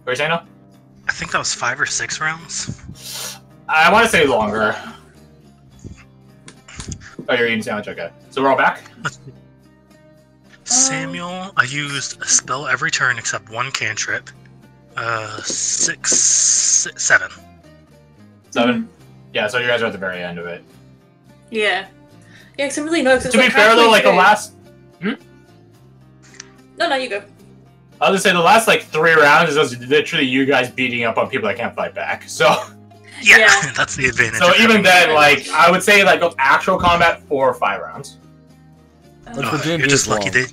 are you saying now? I think that was 5 or 6 rounds. I want to say longer. Oh, you're eating sandwich? Okay. So we're all back? Samuel, I used a spell every turn except one cantrip. 6, 7. 7? Yeah, so you guys are at the very end of it. Yeah. Yeah, because I'm really nervous. To be fair, though, like the last... No, you go. I was gonna say, the last, like, 3 rounds is just literally you guys beating up on people that can't fight back, so... Yeah, that's the advantage. So even then, like, I would say, like, actual combat, 4 or 5 rounds. You're just lucky they...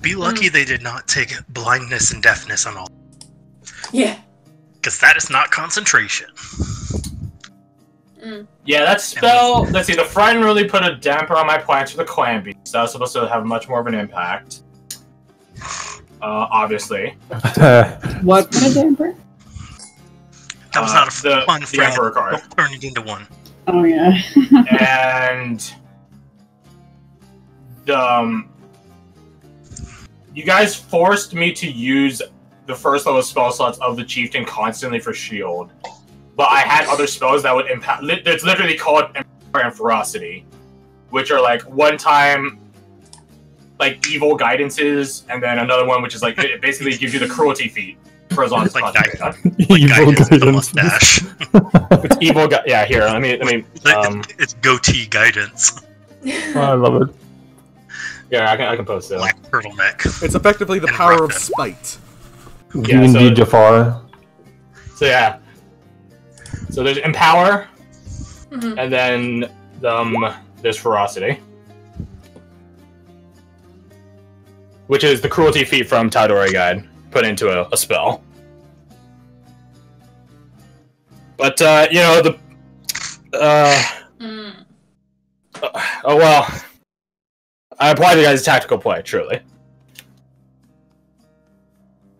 Be lucky they did not take blindness and deafness on all. Yeah. Because that is not concentration. Yeah, that spell... Let's see, the Frighten really put a damper on my plans for the clan beast. That was supposed to have much more of an impact. Obviously. What kind of damper? That was not a fun the Emperor card. Don't turn it into one. Oh, yeah. And... You guys forced me to use the first level spell slots of the Chieftain constantly for shield. But I had other spells that would impact... It's literally called Emperor and Ferocity. Which are like one-time... like evil guidances, and then another one which is like... It basically gives you the cruelty feat. For as long as it's like evil guidance with a mustache. It's evil yeah, here, let me it's goatee guidance. Oh, I love it. Yeah, I can post it. Black turtleneck. It's effectively the power of spite. Yeah, Indeed, Jafar. So yeah. So there's Empower, and then there's Ferocity. Which is the cruelty feat from Tal'Dorei Guide, put into a spell. But, you know, the... oh, well... I applied the guy's tactical play, truly.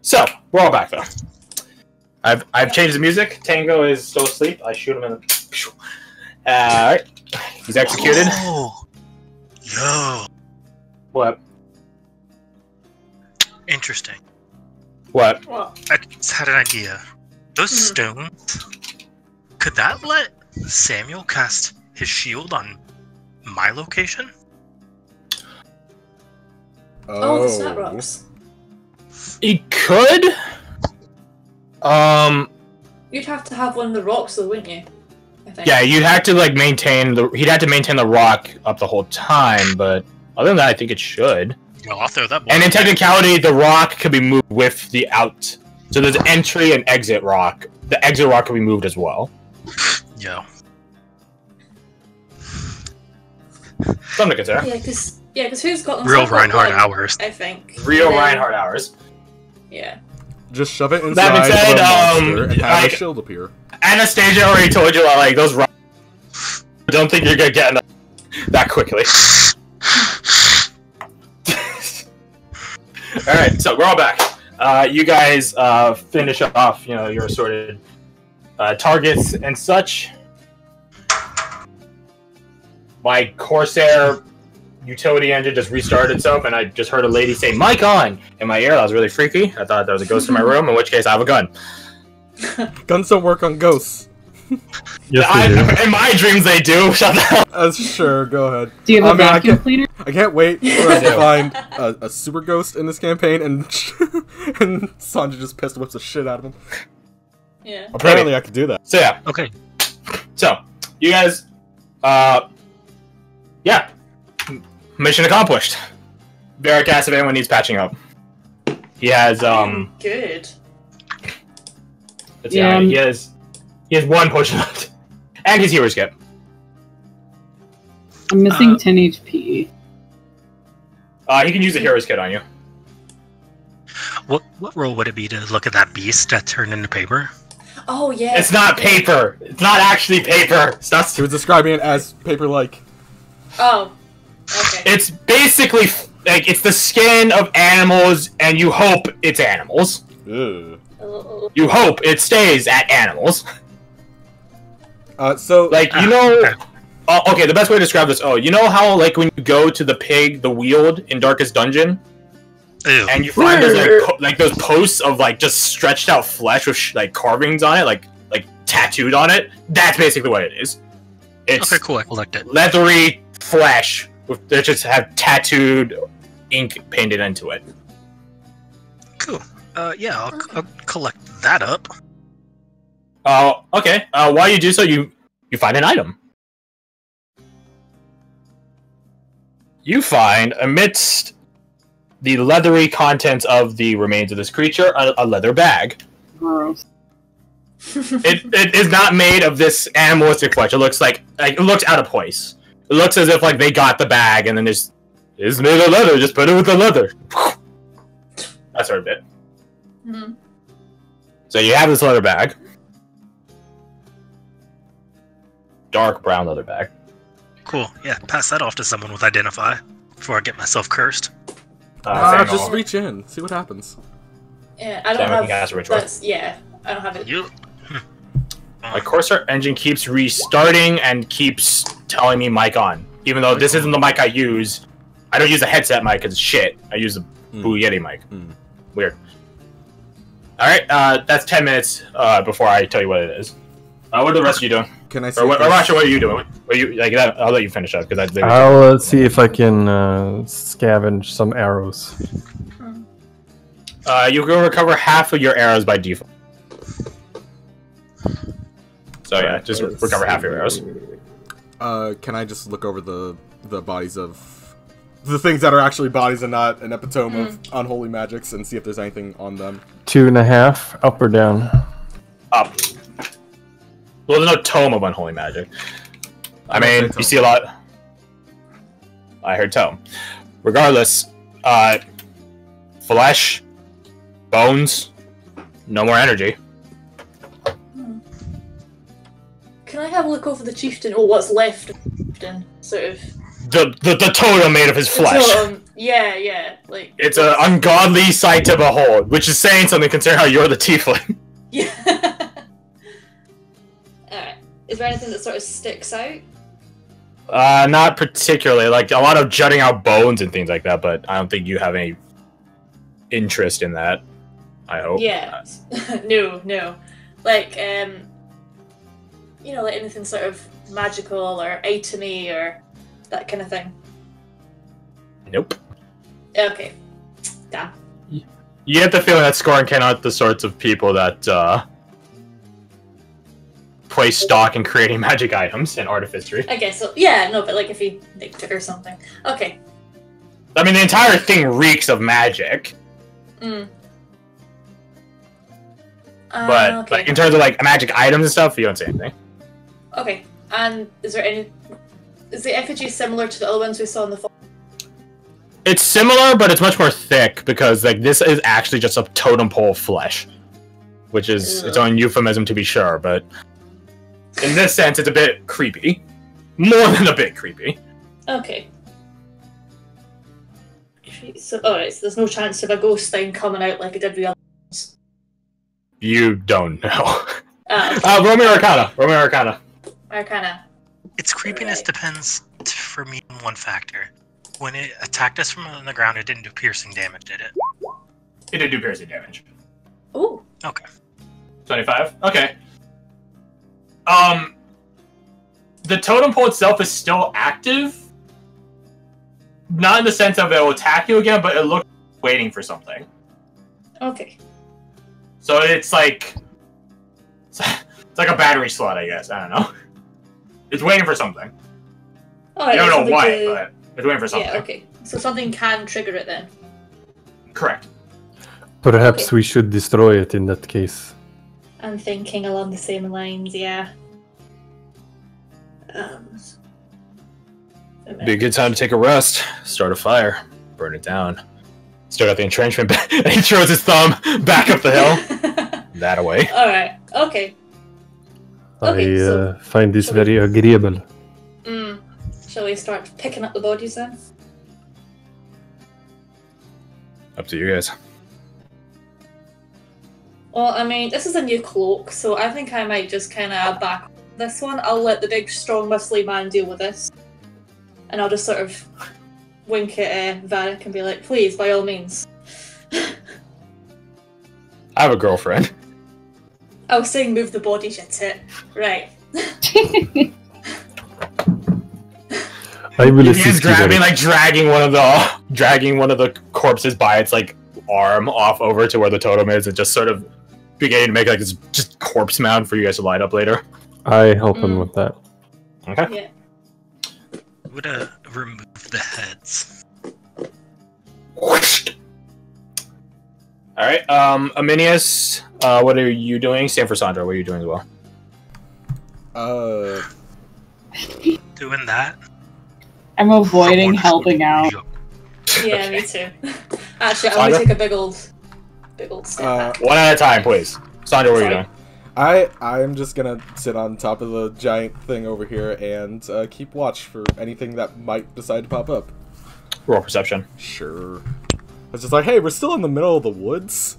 So, we're all back, though. I've changed the music. Tango is still asleep. I shoot him in the... Alright. He's executed. Oh. Yo. What? Interesting. What? I just had an idea. Those stones... Could that let Samuel cast his shield on my location? Oh, the snap rocks. He could? You'd have to have one of the rocks though, wouldn't you? I think. Yeah, you'd have to, like, he'd have to maintain the rock up the whole time, but other than that, I think it should. Well, I'll throw that. And in technicality, the rock could be moved with the out. So there's entry and exit rock. The exit rock can be moved as well. Yeah. Something to consider. Yeah, because who's got them? Real Reinhardt hours. I think. Real Reinhardt hours. Yeah. Just shove it inside That being said, of a monster and have a shield appear. Anastasia already told you, like, those rocks. I don't think you're gonna get enough that quickly. Alright, so we're all back. You guys finish off, you know, your assorted targets and such. My Corsair utility engine just restarted itself, and I just heard a lady say "mic on" in my ear. That was really freaky. I thought there was a ghost in my room, in which case I have a gun. Guns don't work on ghosts. Yes, in my dreams they do. Shut the hell. Sure, go ahead. Do you have a vacuum cleaner? I can't wait for us to find a super ghost in this campaign, and and Sanji just pistol whips the shit out of him. Yeah. Apparently, I could do that. So yeah. Okay. So you guys, yeah, mission accomplished. Barrack asks if anyone needs patching up. He has Good. Let's see, he has 1 potion left, and his hero's kit. I'm missing 10 HP. He can use the hero's kit on you. What role would it be to look at that beast that turned into paper? Oh yeah. It's not paper. It's not actually paper. It's not. He was describing it as paper-like. Oh. Okay. It's basically like it's the skin of animals, and you hope it's animals. Ugh. You hope it stays at animals. So like you know. Okay, the best way to describe this. Oh, you know how like when you go to the pig, the Weald in Darkest Dungeon. Ew. and you find there's like those posts of like just stretched out flesh with like carvings on it, like tattooed on it. That's basically what it is. It's Okay, cool. I collect it. leathery flesh that just have tattooed ink painted into it. Cool. Yeah, I'll collect that up. Oh, okay. While you do so, you find an item. You find, amidst the leathery contents of the remains of this creature, a leather bag. Gross. It is not made of this animalistic flesh. It looks like it looks out of place. It looks as if like they got the bag and then it's made of leather. Just put it with the leather. That sort of bit. Mhm. So you have this leather bag, dark brown leather bag. Cool. Yeah, pass that off to someone with identify before I get myself cursed. Just reach in, see what happens. Yeah, I don't Damn, I have. think I asked which one. Yeah, I don't have it. You. My Corsair engine keeps restarting and keeps telling me mic on, even though this isn't the mic I use. I don't use a headset mic because it's shit. I use the Blue Yeti mic. Weird. All right, that's 10 minutes before I tell you what it is. What are the rest of you doing? Can I see? Or actually, what are you doing? What you like? I'll let you finish up because I'll see if I can scavenge some arrows. You can recover half of your arrows by default. So yeah, just recover half your arrows. Can I just look over the bodies of the things that are actually bodies and not an epitome of unholy magics and see if there's anything on them? 2.5, up or down? Up. Well, there's no tome of unholy magic. I mean, you see a lot. I heard tome. Regardless, flesh, bones, no more energy. Can I have a look over the chieftain, or what's left of the chieftain, sort of? The totem made of his flesh. Yeah, like... It's an ungodly sight to behold, which is saying something considering how you're the tiefling. Yeah. Alright. Is there anything that sort of sticks out? Not particularly. Like, a lot of jutting out bones and things like that, but I don't think you have any interest in that. I hope. Yeah. No. Like, you know, like anything sort of magical or itemy or that kind of thing. Nope. Okay. Damn. You get the feeling that Scorn cannot the sorts of people that play stock in creating magic items and artificery. I guess so. Yeah, no, but like if he nicked it or something. Okay. I mean, the entire thing reeks of magic. But okay. like in terms of like magic items and stuff, you don't say anything. Okay. And is the effigy similar to the other ones we saw in the fall? It's similar, but it's much more thick because like this is actually just a totem pole flesh, which is its own euphemism to be sure. But in this sense, it's a bit creepy, more than a bit creepy. Okay. So, alright, so there's no chance of a ghost thing coming out like it did with the other ones? You don't know. Okay. Roll me Arcana. Arcana. Its creepiness depends, for me, on one factor. When it attacked us from on the ground, it didn't do piercing damage, did it? It did do piercing damage. Ooh. Okay. 25? Okay. The totem pole itself is still active. Not in the sense of it will attack you again, but it looks waiting for something. Okay. So it's like a battery slot, I guess. I don't know. It's waiting for something. Alright, I don't know why, to... but it's waiting for something. Yeah, okay. So something can trigger it then? Correct. Perhaps Okay. we should destroy it in that case. I'm thinking along the same lines, yeah. Be a good time to take a rest, start a fire, burn it down. Still got the entrenchment, and he throws his thumb back up the hill. That away. Alright, okay. Okay, I so- find this shall we- very agreeable. Shall we start picking up the bodies then? Up to you guys. Well, I mean, this is a new cloak, so I think I might just kind of back this one. I'll let the big, strong, muscly man deal with this. And I'll just sort of wink at Varric and be like, please, by all means. I have a girlfriend. I was saying move the body, shit it. Right. I will He's assist you grabbing, there. like dragging one of the corpses by its like arm off over to where the totem is, and just sort of beginning to make like this just corpse mound for you guys to light up later. I help him with that. Okay. Yeah. Would remove the heads. All right, Aminius, what are you doing? Same for Sandra. What are you doing as well? Doing that. I'm avoiding Someone helping out. Yeah, me too. Actually, I'm Sandra? gonna take a big old step back. One at a time, please. Sandra, what are you Sorry. doing? I'm just gonna sit on top of the giant thing over here and keep watch for anything that might decide to pop up. Roll perception. Sure. It's just like, hey, we're still in the middle of the woods.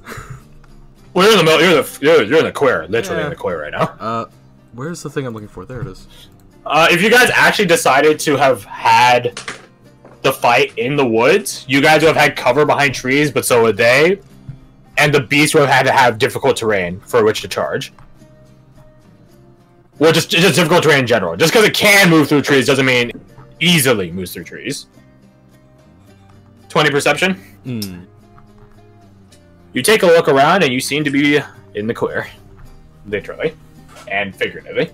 Well, you're in the middle. You're in the queer, literally Yeah. in the queer right now. Where's the thing I'm looking for? There it is. If you guys actually decided to have had the fight in the woods, you guys would have had cover behind trees, but so would they, and the beast would have had to have difficult terrain for which to charge. Well, just difficult terrain in general. Just because it can move through trees doesn't mean it easily moves through trees. 20 perception. You take a look around, and you seem to be in the clear, literally and figuratively.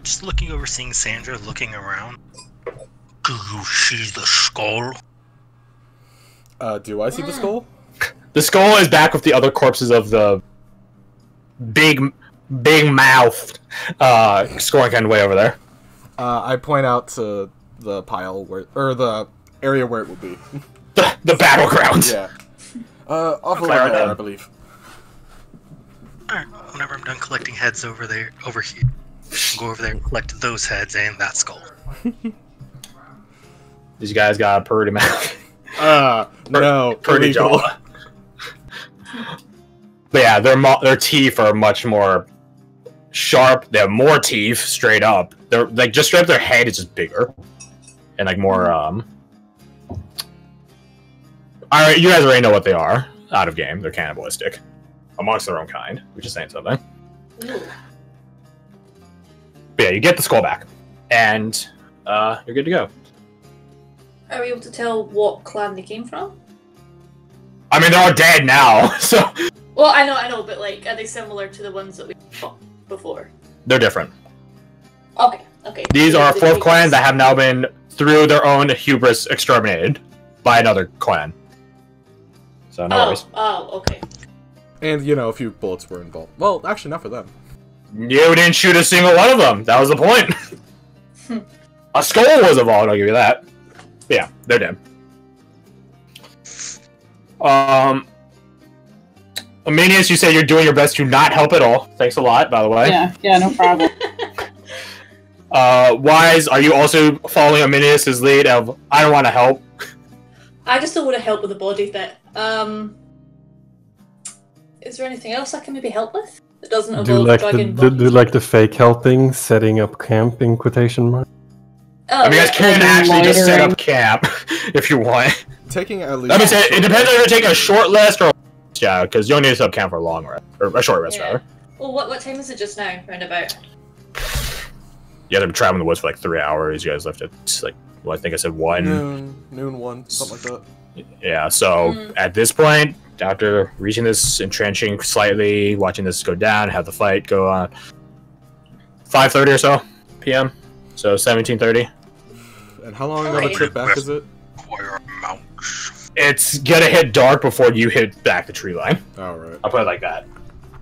Just looking over, seeing Sandra looking around. Do you see the skull? Do I see the skull? The skull is back with the other corpses of the big mouthed scoring kind of way over there. I point out to the pile or the area where it will be. The battleground. Yeah. Off over Clara there, down. I believe. Alright, whenever I'm done collecting heads over here, go over there and collect those heads and that skull. These guys got a purdy mouth. No. Purdy illegal. jaw. But yeah, their teeth are much more sharp. They have more teeth, straight up. They're like just straight up. Their head is just bigger and like more. All right, you guys already know what they are. Out of game, they're cannibalistic amongst their own kind, which is saying something. Ooh. But yeah, you get the skull back, and you're good to go. Are we able to tell what clan they came from? I mean, they're all dead now, so Well, I know, but like, are they similar to the ones that we fought before? they're different. Okay. These are a The fourth biggest- clan that have now been, through their own hubris, exterminated by another clan. So no worries. Oh, okay. And, a few bullets were involved. Well, actually, not for them. You didn't shoot a single one of them. That was the point. A skull was involved, I'll give you that. But yeah, they're dead. Aminius, you say you're doing your best to not help at all. Thanks a lot, by the way. Yeah, no problem. Wise, are you also following Aminius' lead of, I don't want to help? I just don't want to help with the body bit. Is there anything else I can maybe help with? That doesn't Do involve dragging bodies? like the fake helping, setting up camp in quotation marks? Oh, I mean, you guys can Like actually just set loitering. up camp if you want. Taking at least. I mean, it depends if you're taking a short rest or yeah, because you don't need to set up camp for a long rest or a short rest Yeah. rather. Well, what time is it just now? Round about. You guys have been traveling the woods for like 3 hours. You guys left at like, well, I think I said 1. Noon 1, something like that. Yeah. So at this point, after reaching this, entrenching slightly, watching this go down, have the fight go on, 5:30 or so p.m. So 17:30. And how long of a Okay. trip back is it? Warrior mounts. It's gonna hit dark before you hit back the tree line. Alright. I'll put it like that.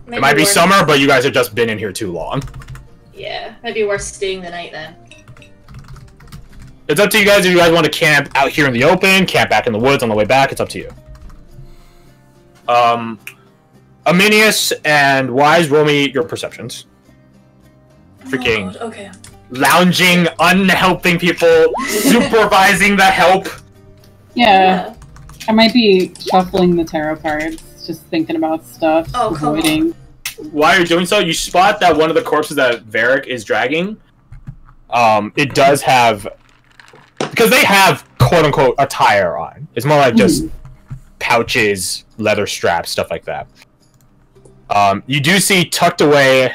Maybe It might be worth- summer, but you guys have just been in here too long. Yeah, maybe worth staying the night then. It's up to you guys if you guys want to camp out here in the open, camp back in the woods on the way back. It's up to you. Aminius and Wise, roll me your perceptions. Freaking Oh, God, okay. lounging, unhelping people, supervising the help. Yeah, I might be shuffling the tarot cards, just thinking about stuff, Oh, come on. avoiding. While you're doing so, you spot that one of the corpses that Varric is dragging, it does have, because they have quote-unquote attire on. It's more like just pouches, leather straps, stuff like that. You do see tucked away,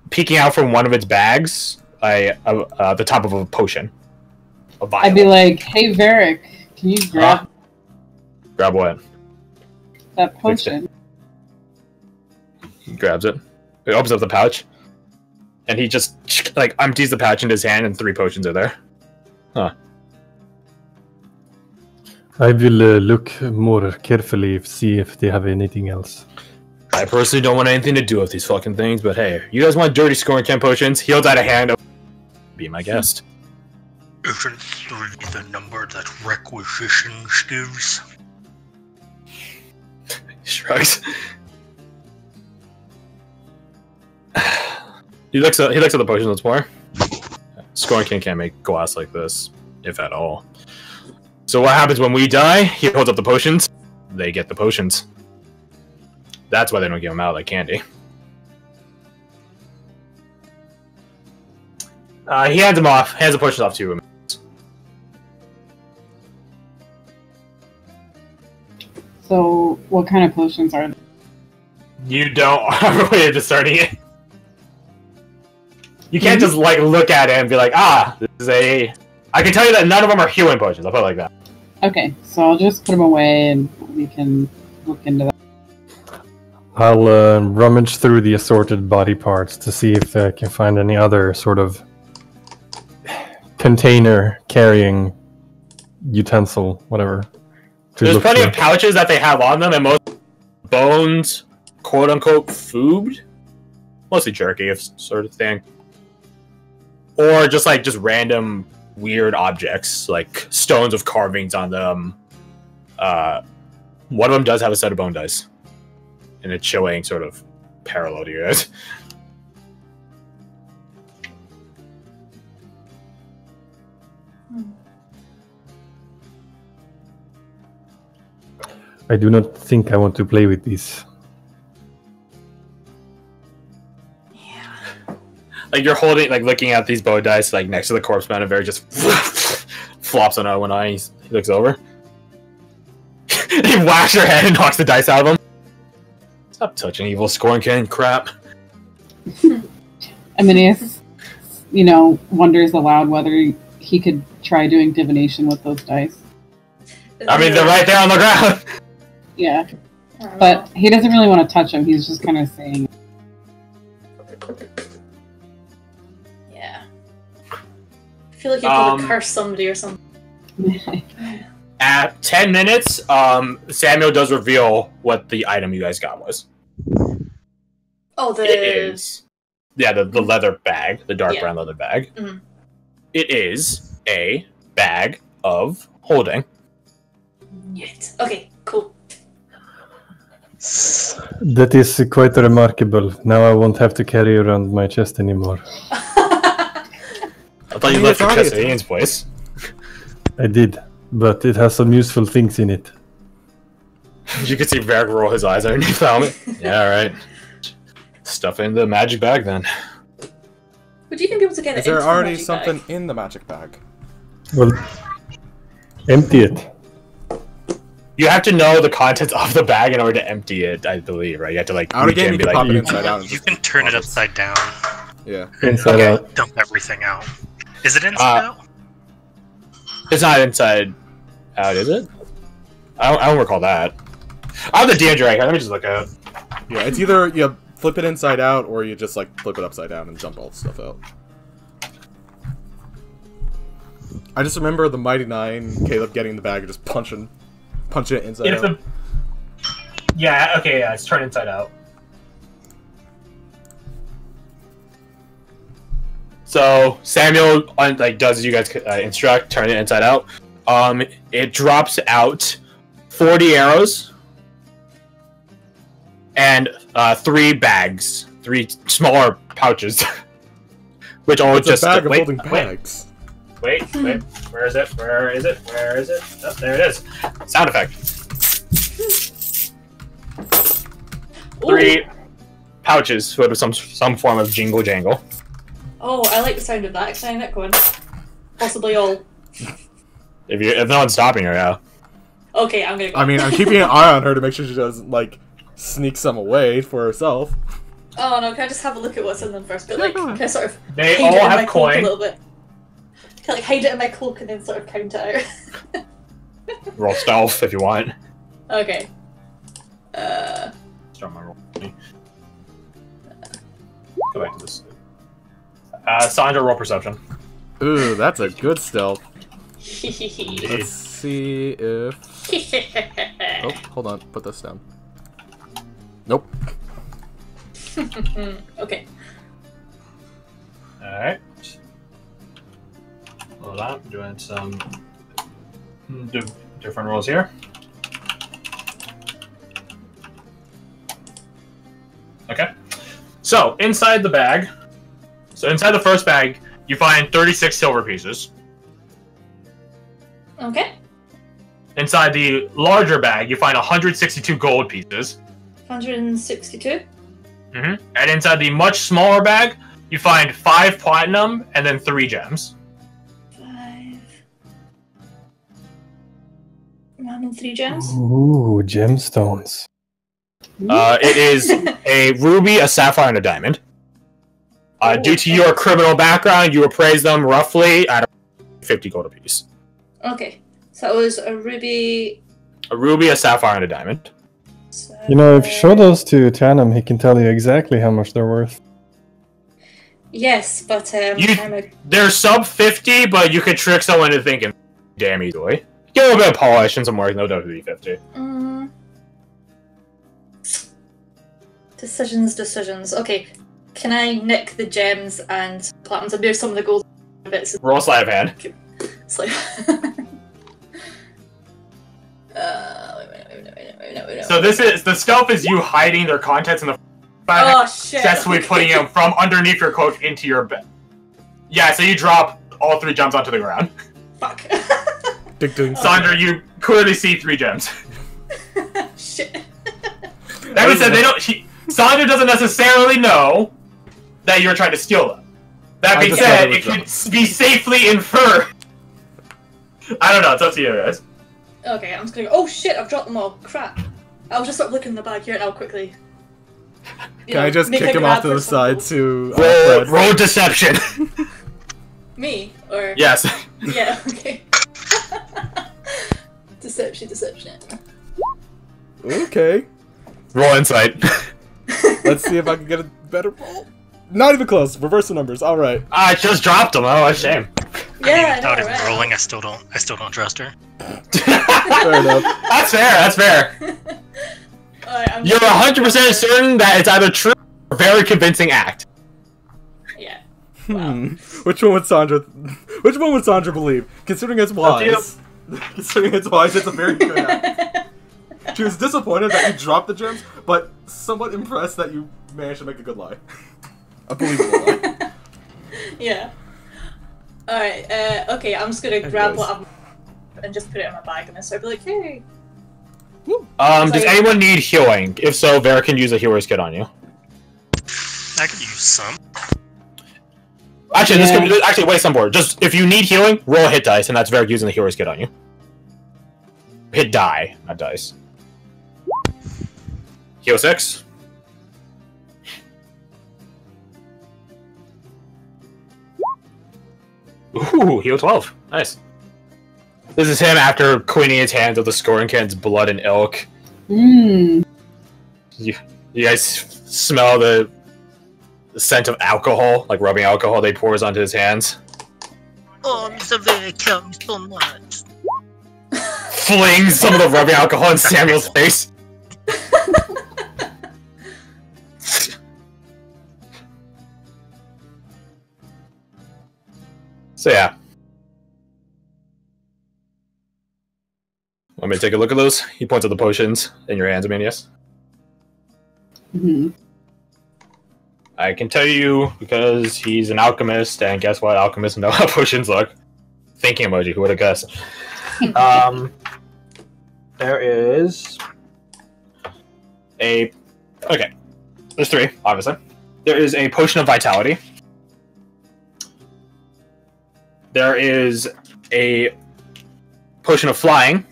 peeking out from one of its bags, the top of a potion. A vial. I'd be like, "Hey, Varric, can you grab what? that potion?" He grabs it. He opens up the pouch, and he just like empties the pouch into his hand, and 3 potions are there. Huh. I will look more carefully, see if they have anything else. I personally don't want anything to do with these fucking things, but hey, you guys want dirty scoring camp potions? He holds out a hand. Be my guest. Isn't 3 the number that requisitions gives? He shrugs. He looks at the potions once more. Scoring camp can't make glass like this, if at all. So what happens when we die? He holds up the potions. They get the potions. That's why they don't give them out like candy. He hands them off. Hands the potions off to him. So, what kind of potions are they? You don't have a way of discerning it. You can't just like look at it and be like, this is a... I can tell you that none of them are healing potions. I'll put it like that. Okay, so I'll just put them away and we can look into that. I'll rummage through the assorted body parts to see if I can find any other sort of container carrying utensil, whatever. There's plenty of pouches that they have on them, and most bones, quote unquote, food, mostly jerky, sort of thing, or just random weird objects like stones with carvings on them. One of them does have a set of bone dice, and it's showing sort of parallel to yours. I do not think I want to play with these. Yeah. Like you're holding, looking at these bow dice, next to the corpse man, and very just flops on one eye. He looks over. He whacks your head and knocks the dice out of him. Stop touching evil scoring can crap. Aminius, wonders aloud whether he could try doing divination with those dice. I mean, they're right there on the ground. Yeah, but he doesn't really want to touch them. He's just kind of saying. Yeah. I feel like you could curse somebody or something. At 10 minutes, Samuel does reveal what the item you guys got was. Oh, It is... Yeah, the leather bag, the dark brown leather bag. Mm-hmm. It is a bag of holding. Right. Okay, cool. That is quite remarkable. Now I won't have to carry around my chest anymore. I thought you left your chest at Ian's place. I did, but it has some useful things in it. You can see Varric roll his eyes underneath the helmet. Yeah, alright. Stuff in the magic bag then. Would you even be able to get it Is there into the already magic something bag? in the magic bag? Well, empty it. You have to know the contents of the bag in order to empty it, I believe, right? You have to Out reach in again, and you be can pop it like, inside out. And You just can turn it pop upside down. Yeah. Inside Okay. out. Dump everything out. Is it inside out? it's not inside out, is it? I don't recall that. I have the DMG right here. Let me just look at it. Yeah, it's either you flip it inside out or you just flip it upside down and dump all the stuff out. I just remember the Mighty Nine, Caleb getting the bag and just punching it inside out. Yeah, okay, yeah, it's turned inside out. So Samuel does as you guys instruct, turn it inside out. It drops out 40 arrows and 3 bags, 3 smaller pouches, which all It's just a bag of wait, holding bags. Wait, where is it? Where is it? Where is it? Oh, there it is. Sound effect. 3 pouches with some form of jingle jangle. Oh, I like the sound of that. Can I nick one? Possibly all. If no one's stopping her, yeah. Okay, I'm gonna go. I mean, I'm keeping an eye on her to make sure she doesn't, like, sneak some away for herself. Oh no, can I just have a look at what's in them first? But Yeah, like, go ahead. can I sort of They hide all it in have my cloak a coin. little bit? Can I like hide it in my cloak and then sort of count it out? Roll stealth if you want. Okay. Start my roll. Go back to this. Sandra, roll perception. Ooh, that's a good stealth. Okay. Let's see if... Oh, hold on. Put this down. Nope. Okay. Alright. Hold on, I'm doing some different rolls here. Okay. So, inside the bag, inside the first bag, you find 36 silver pieces. Okay. Inside the larger bag, you find 162 gold pieces. 162. And inside the much smaller bag, you find 5 platinum and then 3 gems. 5. And 3 gems. Ooh, gemstones. It is a ruby, a sapphire, and a diamond. Due to your criminal background, you appraise them roughly at 50 gold apiece. Okay. So it was a ruby. A ruby, a sapphire, and a diamond. You know, if you show those to Tanum, he can tell you exactly how much they're worth. Yes, but They're sub 50, but you could trick someone into thinking damn easily. Get a little bit of polish and some work, no doubt to be 50. Decisions. Okay. Can I nick the gems and platinums and move some of the gold bits? Roll sleight of hand. It's like... wait. So the stealth is you hiding their contents in the Oh shit! successfully putting them from underneath your cloak into your bed. Yeah, so you drop all 3 gems onto the ground. Fuck. Sandra, you clearly see 3 gems. Shit. That being said, Sandra doesn't necessarily know that you're trying to steal them. That being said, it could be safely inferred. I don't know, it's up to you guys. Okay, I'm just gonna go. Oh shit! I've dropped them all. Crap. I was just sort of looking in the bag here, and I'll quickly. Can I just kick him off to the side to... Roll deception. Me? Or... Yes. Yeah, okay. Deception. Okay. Roll insight. Let's see if I can get a better roll. Not even close. Reverse the numbers. All right. I just dropped them. Oh, a shame. Yeah, Without even right. rolling, I still don't trust her. Fair enough. That's fair. Alright, You're 100% certain that it's either true or a very convincing act. Yeah. Wow. Which one would Sandra believe? Considering it's wise. Considering it's wise, it's a very good act. She was disappointed that you dropped the gems, but somewhat impressed that you managed to make a good lie. A believable lie. Yeah. Alright, okay, I'm just gonna grab what I've and just put it in my bag and then sort of be like, hey. Does anyone need healing? If so, Vera can use a healer's kit on you. I could use some. Actually, this could actually wait some board. Just if you need healing, roll a hit dice, and that's Vera using the healer's kit on you. Hit die, not dice. Heal 6. Ooh, heal 12. Nice. This is him after cleaning his hands of the Scorincan's blood and ilk. Mmm. You guys smell the scent of alcohol, like rubbing alcohol they pours onto his hands. Oh, Mr. Very comes so much. Flings some of the rubbing alcohol in Samuel's face. So yeah. Want me to take a look at those? He points at the potions in your hands, I mean, yes? Mm-hmm. I can tell you, because he's an alchemist, and guess what? Alchemists know how potions look. Thinking emoji, who would have guessed? There is a... Okay. There's 3, obviously. There is a potion of vitality. There is a potion of flying.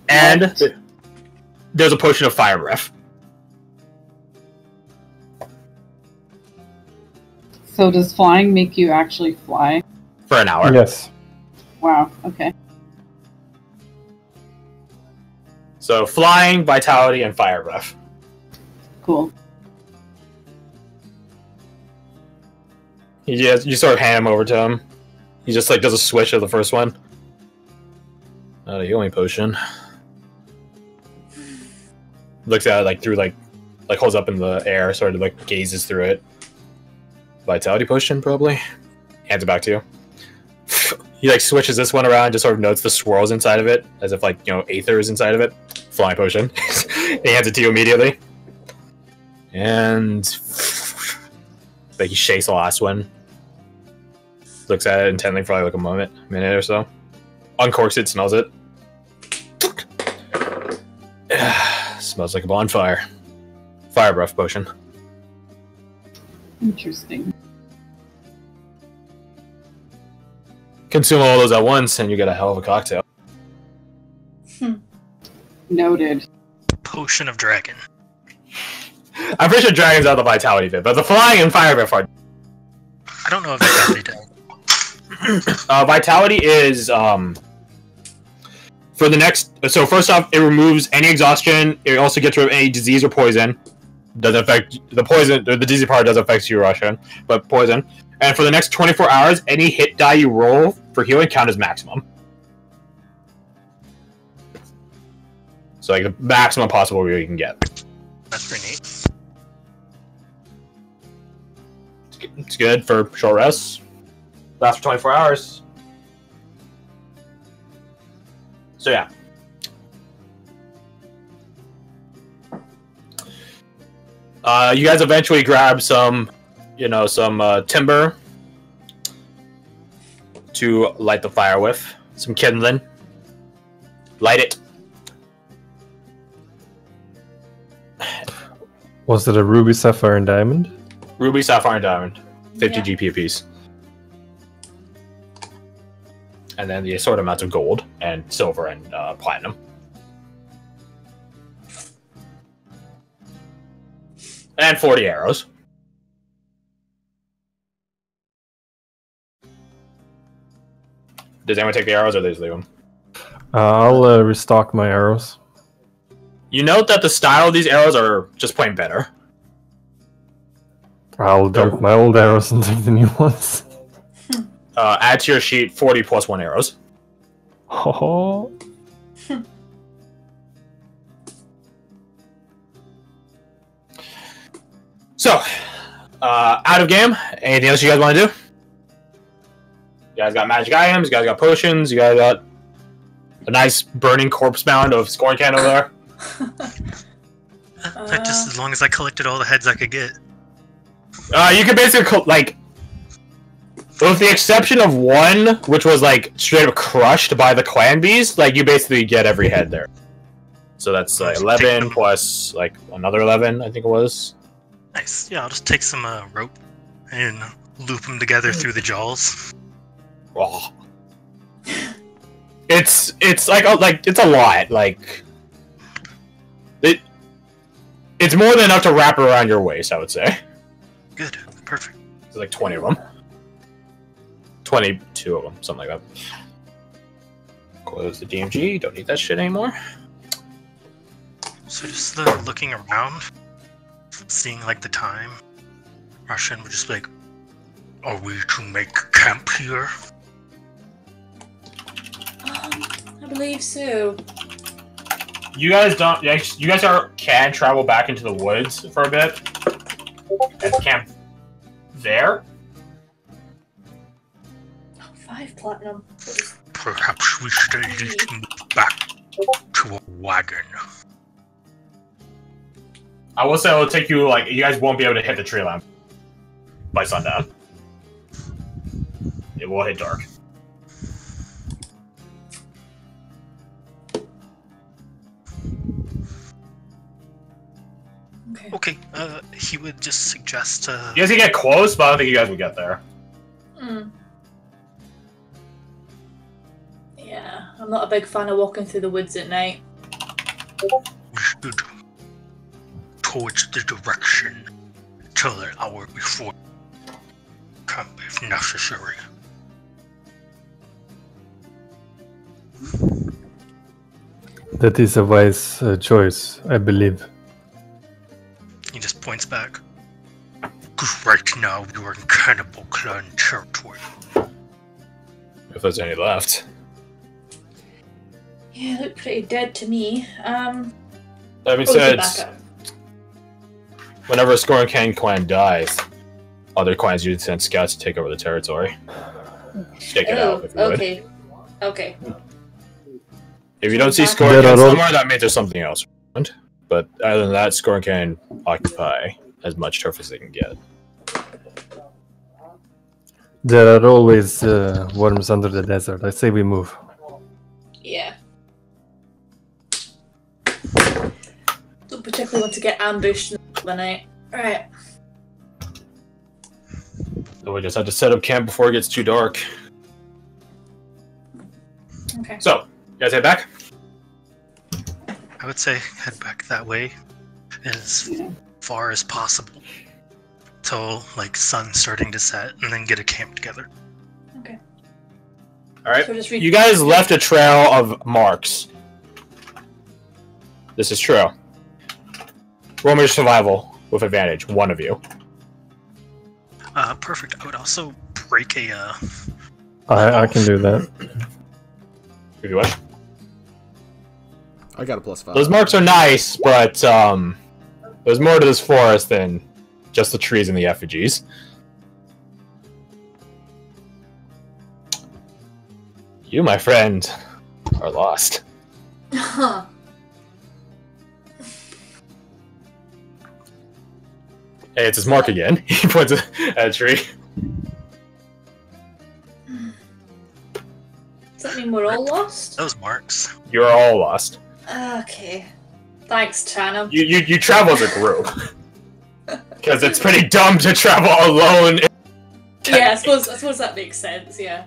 And What? there's a potion of fire breath. So does flying make you actually fly? For an hour. Yes. Wow, okay. So flying, vitality, and fire breath. Cool. You sort of hand him over to him. He just like does a switch of the first one. Healing potion. Looks at it like through like holds up in the air, sort of like gazes through it. Vitality potion, probably. Hands it back to you. He like switches this one around, just sort of notes the swirls inside of it, as if like, you know, aether is inside of it. Flying potion. He hands it to you immediately. And like he shakes the last one. Looks at it intently for like a minute or so. Uncorks it, smells it. Smells like a bonfire. Fire breath potion. Interesting. Consume all those at once, and you get a hell of a cocktail. Noted. Potion of dragon. I'm pretty sure dragons are the vitality bit, but the flying and fire breath are. I don't know if vitality does. Vitality is for the next. So first off, it removes any exhaustion. It also gets rid of any disease or poison. Doesn't affect the poison. The disease part does affect you, Russian, but poison. And for the next 24 hours, any hit die you roll for healing count as maximum. So like the maximum possible heal you can get. That's pretty neat. It's good for short rests. Lasts for 24 hours. So yeah. You guys eventually grab some, timber to light the fire with. Some kindling. Light it. Was it a ruby, sapphire, and diamond? Ruby, sapphire, and diamond. 50 Yeah. GP apiece. And then the assorted amounts of gold and silver and platinum. And 40 arrows. Does anyone take the arrows or they just leave them? I'll restock my arrows. You note that the style of these arrows are just plain better. I'll dump my old arrows and take the new ones. Add to your sheet 40 plus 1 arrows. Oh. So, out of game. Anything else you guys want to do? You guys got magic items, you guys got potions, you guys got a nice burning corpse mound of scoring can over there. Just as long as I collected all the heads I could get. You can basically, with the exception of one, which was, straight up crushed by the clan bees, you basically get every head there. So that's, 11 plus, another 11, I think it was. Nice. Yeah, I'll just take some rope and loop them together through the jaws. Oh. It's it's a lot. It's more than enough to wrap around your waist, I would say. Good. Perfect. There's 20 of them. 22 of them, something like that. Close the DMG. Don't need that shit anymore. So just looking around, seeing the time, Russian would just be like, "Are we to make camp here?" I believe so. You guys don't. You guys can travel back into the woods for a bit. And camp there. 5 platinum. Perhaps we should at least move back to a wagon. I will say it'll take you, you guys won't be able to hit the tree line by sundown. It will hit dark. Okay, he would just suggest, You guys can get close, but I don't think you guys would get there. Yeah, I'm not a big fan of walking through the woods at night. We should towards the direction till an hour before camp if necessary. That is a wise choice, I believe. He just points back. Because right now you are in Cannibal Clan territory. If there's any left. Yeah, they look pretty dead to me. That being said, whenever a Scorn clan dies, other clans usually send scouts to take over the territory. Check it out if you would. Okay. If you don't see Scorn somewhere, that means there's something else. But other than that, Scorn can occupy as much turf as they can get. There are always worms under the desert. I say we move. Yeah. Don't particularly want to get ambushed in the night. Alright. So we just have to set up camp before it gets too dark. Okay. So, you guys head back? I would say head back that way as far as possible till like sun starting to set, and then get a camp together. Okay. All right. So you guys left a trail of marks. This is true. Roll me survival with advantage. One of you. Perfect. I would also break a. I can do that. You do what? I got a +5. Those marks are nice, but there's more to this forest than just the trees and the effigies. You, my friend, are lost. Huh. Hey, it's his mark again. He points at a tree. Does that mean we're all lost? Those marks. You're all lost. Okay. Thanks, Chano. You travel as a group. Because it's pretty dumb to travel alone. Yeah, I suppose that makes sense, yeah.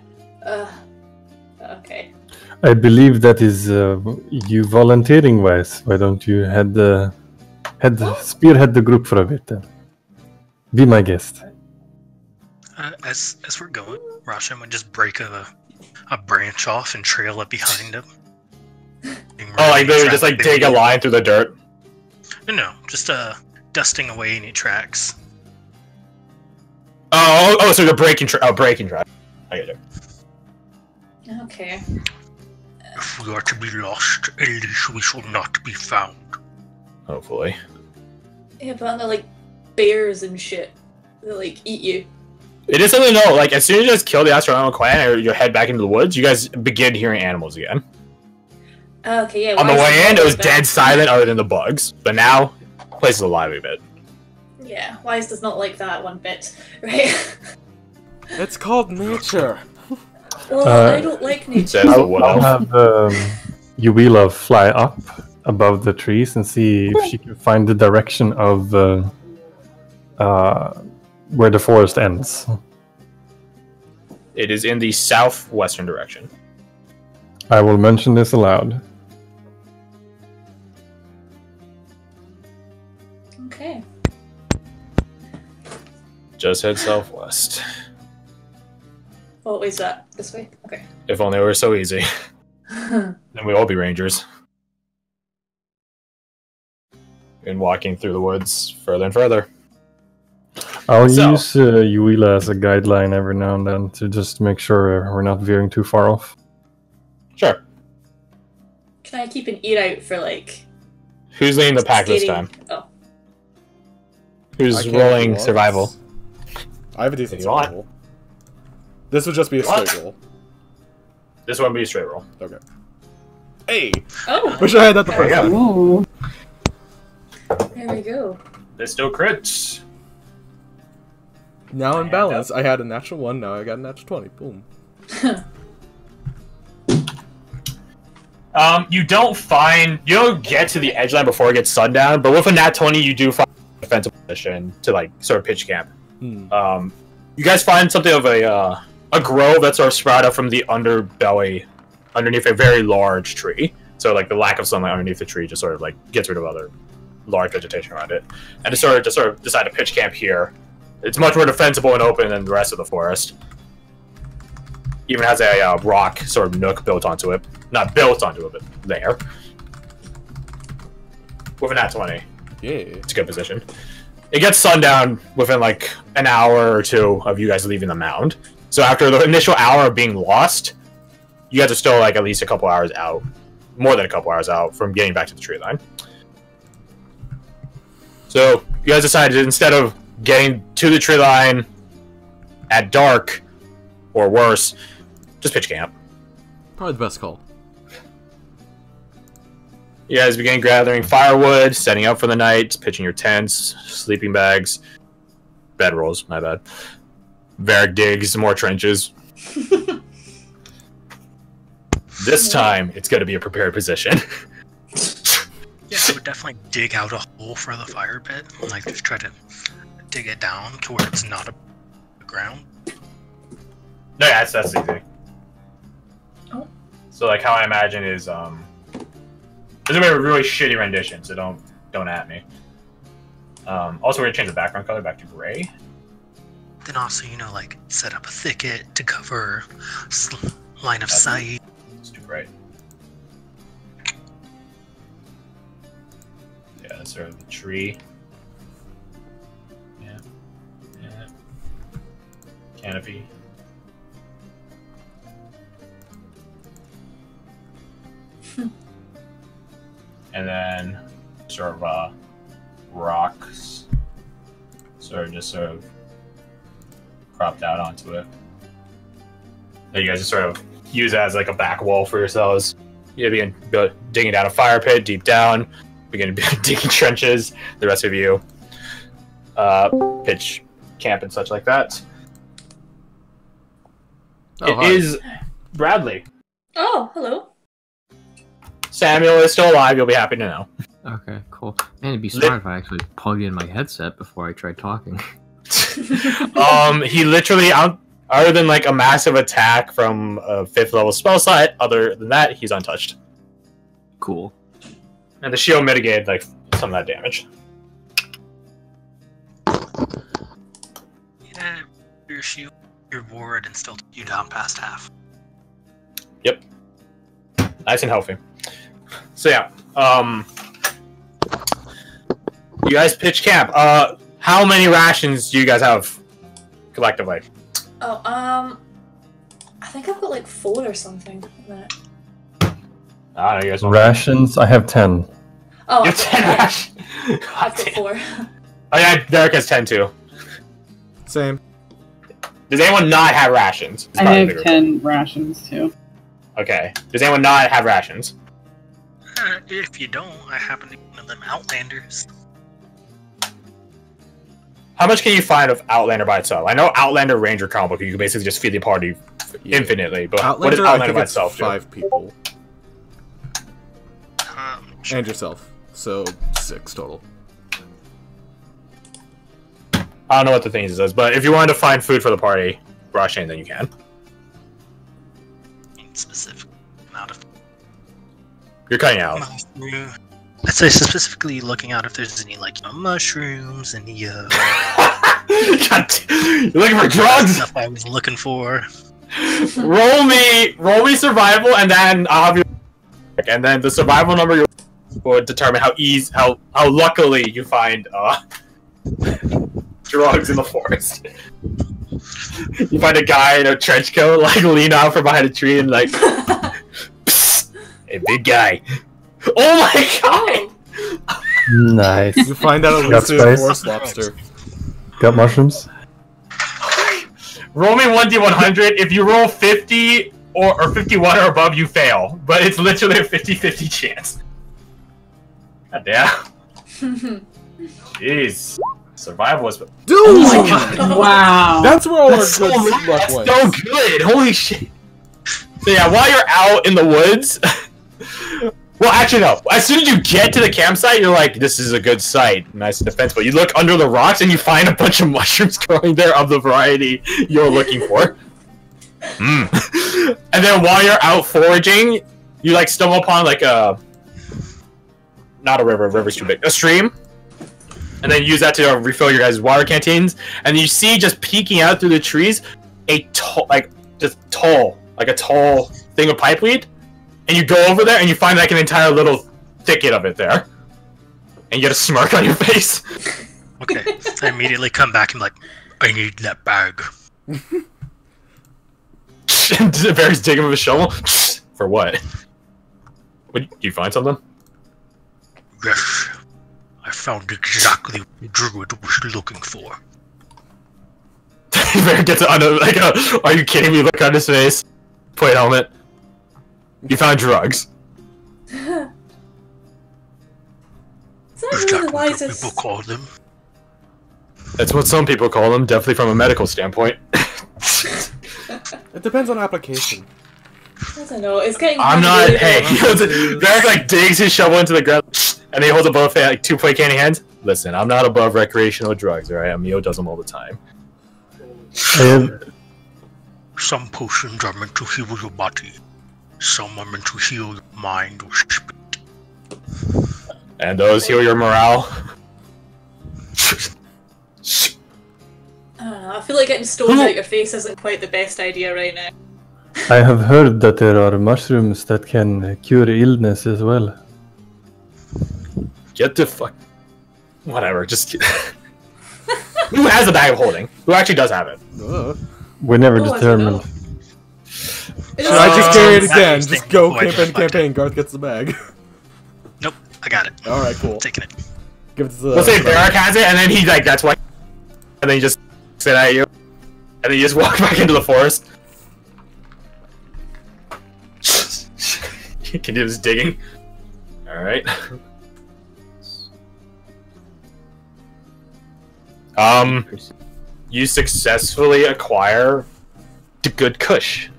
Okay. I believe that is you volunteering wise. Why don't you spearhead the group for a bit then? Be my guest. As we're going, Roshan would just break a branch off and trail it behind him. Oh, like they would just like dig a line through the dirt? No, just dusting away any tracks. Oh, so you're breaking track. I get it. Okay. If we are to be lost, at least we shall not be found. Hopefully. Yeah, but they're like bears and shit. They like eat you. It is something to know, like as soon as you guys kill the Astral clan or you head back into the woods, you guys begin hearing animals again. Okay, yeah. On the way in, it was dead silent other than the bugs. But now, the place is alive a bit. Yeah, Wise does not like that one bit, right? It's called nature. Well, I don't like nature. Says the wood I'll elf. have Yuila fly up above the trees and see if she can find the direction of where the forest ends. It is in the southwestern direction. I will mention this aloud. Okay. Just head southwest. What way is that? This way? Okay. If only it were so easy. Then we'd all be rangers. And walking through the woods further and further. I'll use Yuila as a guideline every now and then to just make sure we're not veering too far off. Sure. Can I keep an ear out for like... Who's leading the pack this skating? time? Oh. Who's rolling survival? I have a decent You want? survival. This would just be a What? straight roll. This one be a straight roll. Okay. Hey! Oh! Wish I had that the first time. Ooh. There we go. There's still crits. Now in balance, I had a natural 1, now I got a natural 20. Boom. You don't get to the edge line before it gets sundown, but with a nat 20, you do find a defensive position to like sort of pitch camp. You guys find something of a grove that sort of sprouted up from the underbelly, underneath a very large tree. So like the lack of sunlight underneath the tree just sort of like gets rid of other large vegetation around it, and to sort of decide to pitch camp here. It's much more defensible and open than the rest of the forest. Even has a rock sort of nook built onto it. Not built onto it, but there. With an nat 20. Yeah. It's a good position. It gets sundown within like an hour or two of you guys leaving the mound. So after the initial hour of being lost, you guys are still like at least a couple hours out. More than a couple hours out from getting back to the tree line. So you guys decided instead of getting to the tree line at dark, or worse, just pitch camp. Probably the best call. You guys begin gathering firewood, setting up for the night, pitching your tents, sleeping bags, bedrolls, my bad. Varric digs more trenches. This time, it's going to be a prepared position. Yeah, I would definitely dig out a hole for the fire pit. Like, just try to dig it down to where it's not a ground. No, yeah, that's easy. Oh. So, like, how I imagine is, there's a really shitty rendition, so don't at me. Also, we're going to change the background color back to gray. Then also, you know, like, set up a thicket to cover line of sight. It's too bright. Yeah, that's sort of the tree. Yeah. Yeah. Canopy. And then sort of rocks sort of cropped out onto it. That you guys just sort of use as like a back wall for yourselves. You begin digging down a fire pit deep down, begin digging trenches, the rest of you pitch camp and such like that. Oh, It hi. is Bradley. Oh, hello. Samuel is still alive, you'll be happy to know. Okay, cool. Man, it'd be smart if I actually plugged in my headset before I tried talking. He literally, other than like a massive attack from a 5th level spell slot, other than that, he's untouched. Cool. And the shield mitigated like some of that damage. Yeah, your shield, your ward, and still you down past half. Yep. Nice and healthy. So yeah, you guys pitch camp. How many rations do you guys have collectively? Oh, I think I've got like 4 or something. I don't know, you guys. Rations, I have 10. Oh, You have 10 rations. I've got 4. Oh yeah, Derek has 10 too. Same. Does anyone not have rations? It's I probably have bigger. 10 rations too. Okay. Does anyone not have rations? If you don't, I happen to be one of them Outlanders. How much can you find of Outlander by itself? I know Outlander Ranger combo, you can basically just feed the party infinitely, but what does Outlander, I Outlander think by it's itself do? 5 people. Sure. And yourself. So 6 total. I don't know what the thing is, but if you wanted to find food for the party, rush in, then you can. Specific amount of You're cutting out. mushroom. I'd say specifically looking out if there's any like mushrooms and You're looking for drugs. stuff I was looking for. roll me survival, and then I'll have your. And then the survival number will determine how luckily you find drugs in the forest. You find a guy in a trench coat, like lean out from behind a tree and like, psst, hey, big guy. Oh my god! Nice. You find out Got elusive space? forest lobster. Got mushrooms? Roll me 1d100. If you roll 50 or 51 or above, you fail. But it's literally a 50-50 chance. God damn. Jeez. Survival is. Dude! Oh my god! Wow. That's where all our That's so good rad. luck That's went. so good. Holy shit. So yeah, while you're out in the woods. Well, actually, no. As soon as you get to the campsite, you're like, this is a good site. Nice and defensible. You look under the rocks and you find a bunch of mushrooms growing there of the variety you're looking for. And then while you're out foraging, you like stumble upon like a not a river. River's too big. A stream, and then use that to refill your guys' water canteens. And you see just peeking out through the trees a tall thing of pipeweed. And you go over there and you find like an entire little thicket of it there. And you get a smirk on your face. Okay. I immediately come back and like, I need that bag. And Barry's digging with a shovel. For what? What? Do you find something? Yes. I found exactly what the druid was looking for. Barry gets on like a, are you kidding me? Look on his face. Plate helmet. You found drugs. Is that Is really that the what wisest? people call them? That's what some people call them, definitely from a medical standpoint. It depends on application. I don't know. It's getting. I'm not. really Hey, though. Derek like digs his shovel into the ground, and he holds it both like 2 plate candy hands. Listen, I'm not above recreational drugs, alright? Mio does them all the time. Some potions are meant to heal your body. Some are meant to heal your mind or spirit. And those heal your morale. I don't know. I feel like getting stones out your face isn't quite the best idea right now. I have heard that there are mushrooms that can cure illness as well. Get the fuck. Whatever, just. Who has a bag of holding? Who actually does have it? We never Oh, I don't determined. know. Should I just carry it again? Interesting. Just go Oh, I just campaign. Garth gets the bag. Nope, I got it. Alright, cool. Taking it. Give it to the. Let's say Derek has it, and then he's like, that's why. And then he just sit at you. And then you just walk back into the forest. You can do this digging. Alright. You successfully acquire the good kush.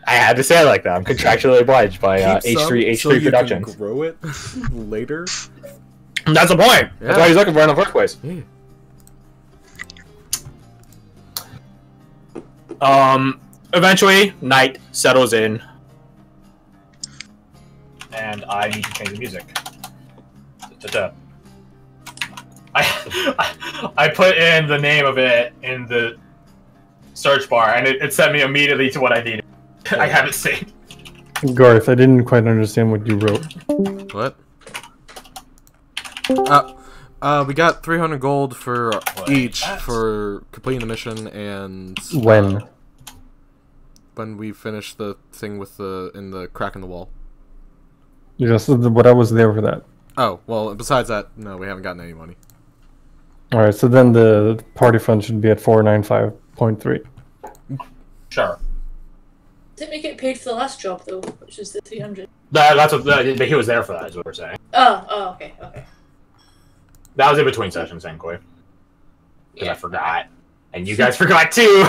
I had to say it like that. I'm contractually obliged by Keep some H3 so you can Productions. grow it later. That's the point. That's Yeah. why he's looking for it in the first place. Yeah. Eventually, night settles in, and I need to change the music. I put in the name of it in the search bar, and it sent me immediately to what I needed. I have it saved. Garth, I didn't quite understand what you wrote. What? We got 300 gold for each for completing the mission, and when we finish the thing with the crack in the wall. Yes, but I was there for that. Oh well. Besides that, no, we haven't gotten any money. All right, so then the party fund should be at 495.3. Sure. Didn't we get paid for the last job though, which is the 300? That's what he was there for. That is what we're saying. Oh, okay. That was in between sessions, anyway. Because Yeah. I forgot, and you guys forgot too.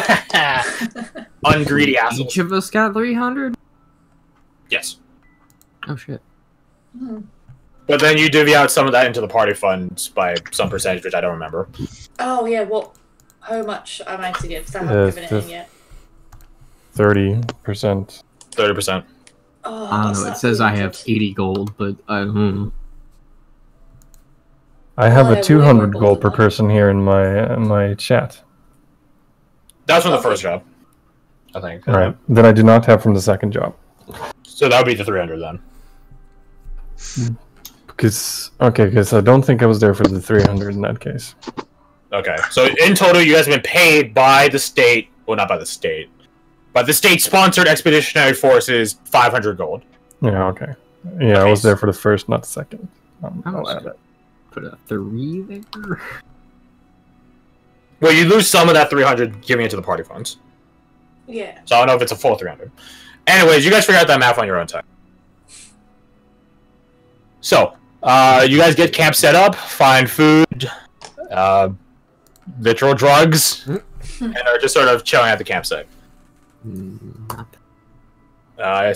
Ungreedy assholes. Each of us got 300? Yes. Oh shit. But then you divvy out some of that into the party funds by some percentage, which I don't remember. Oh yeah. What? How much am I to give? 'Cause I haven't given it in yet. 30%. 30%. Oh, I don't what's know, it that, says I have 300? 80 gold, but I I have Oh, a I 200 will gold per that. person here in my chat. That was from the Okay. first job, I think. All right, then I do not have from the second job. So that would be the 300 then. Because I don't think I was there for the 300 in that case. Okay. So in total, you guys have been paid by the state. Well, not by the state. But the state-sponsored expeditionary forces 500 gold. Yeah, okay. Yeah, I was there for the first, not the second. How I'll much? add it. put a 3 there. Well, you lose some of that 300 giving it to the party funds. Yeah. So I don't know if it's a full 300. Anyways, you guys figure out that math on your own time. So, you guys get camp set up, find food, literal drugs, and are just sort of chilling at the campsite.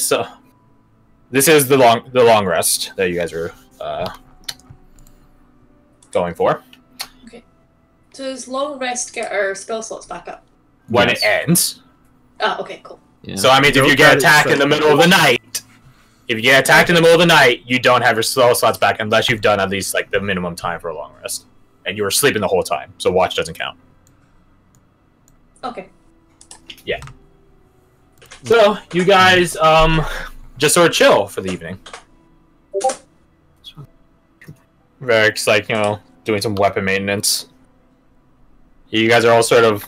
So this is the long rest that you guys are going for. Okay. Does long rest get our spell slots back up? When Yes. it ends, Ah, okay, cool. Yeah. So I mean, if you get attacked in the middle of the night, you don't have your spell slots back unless you've done at least like the minimum time for a long rest, and you were sleeping the whole time. So watch doesn't count. Okay. Yeah. So you guys just sort of chill for the evening. Varric's like, you know, doing some weapon maintenance. You guys are all sort of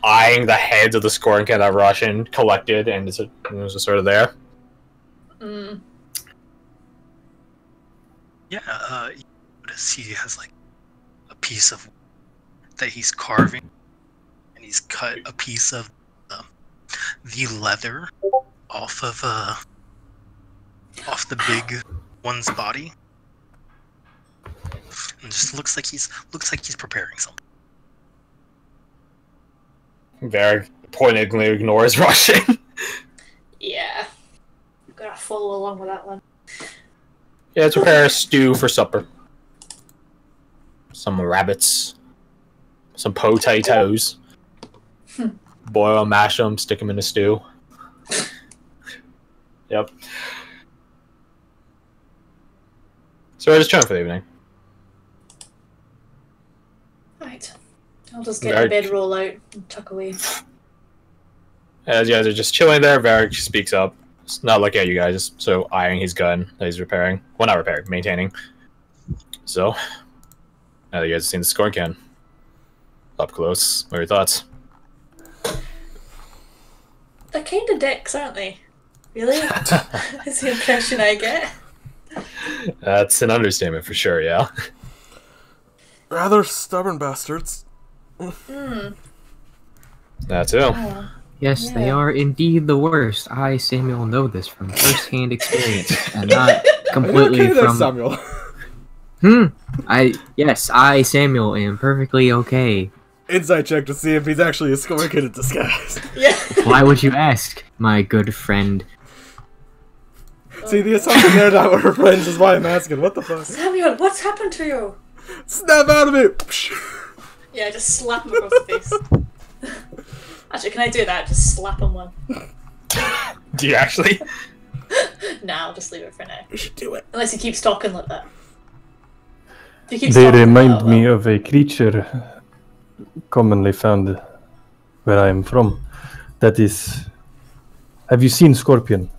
eyeing the heads of the Scorpion that Russian collected, and it's just sort of there. Mm. Yeah, you notice he has like a piece of that he's carving, and he's cut a piece of the leather off the big one's body, and just looks like he's preparing something. Varric pointedly ignores Russian. Yeah. Gotta follow along with that one. Yeah, let's prepare a stew for supper. Some rabbits. Some potatoes. Boil them, mash them, stick them in a stew. Yep. So we're just chilling for the evening. Right. I'll just get a bedroll out and tuck away. As you guys are just chilling there, Varric speaks up. It's not looking at you guys, just so eyeing his gun that he's repairing. Well, not repairing, maintaining. So, now that you guys have seen the Scorpion up close, what are your thoughts? They're kind of dicks, aren't they? Really? That's the impression I get. That's an understatement for sure, yeah. Rather stubborn bastards. Mm. That too. Oh. Yes, they Yeah. are indeed the worst. I, Samuel, know this from first-hand experience, and not completely Are you okay there, from. Samuel? Yes, I, Samuel, am perfectly okay. Insight check to see if he's actually a Scorpion in disguise. Yeah. Why would you ask, my good friend? See, the assumption there that we're friends is why I'm asking. What the fuck? Samuel, what's happened to you? Snap out of it! Yeah, just slap him across the face. Actually, can I do that? Just slap him one. Do you actually? Nah, I'll just leave it for now. We should do it. Unless he keeps talking like that. If he keeps They talking like remind that, me well, of a creature commonly found where I am from. That is... Have you seen Scorpion?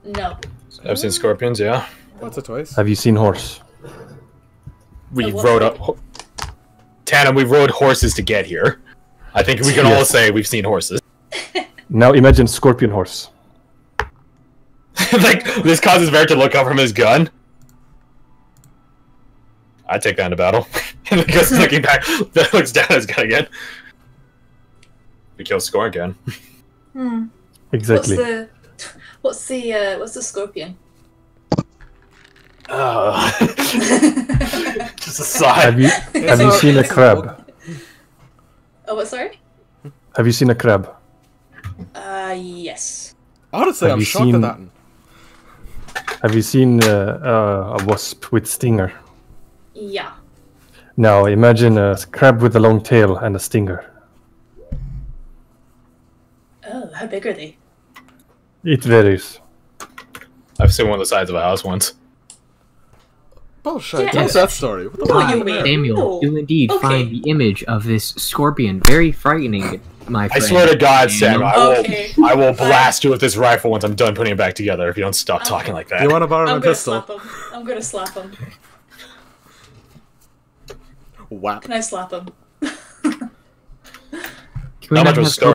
No. I've seen Scorpions, yeah. Once or twice. Have you seen Horse? We what rode thing? up. Tana, we rode horses to get here. I think we can all say we've seen horses. Now imagine Scorpion Horse. Like, this causes Varric to look up from his gun. I take that into battle. And then goes looking back, looks down at his gun again. We kill Score again. Hmm. Exactly. What's the scorpion? Just a sigh. Have you seen a crab? Oh, what? Sorry. Have you seen a crab? Yes. Honestly, Have I'm you shocked seen- at that. Have you seen a wasp with stinger? Yeah. Now imagine a crab with a long tail and a stinger. Oh, how big are they? It varies. I've seen one the size of a house once. Bullshit. Yeah. Tell us that story. What the No, fuck? you mean. Samuel, No. you indeed Okay. find the image of this scorpion very frightening, my I friend. swear to God, Sam, Okay. I will blast you with this rifle once I'm done putting it back together if you don't stop talking like Do that. you want to borrow I'm my gonna pistol? slap him. I'm gonna slap him. Whap. Can I slap him? Can we Not not much of a have story.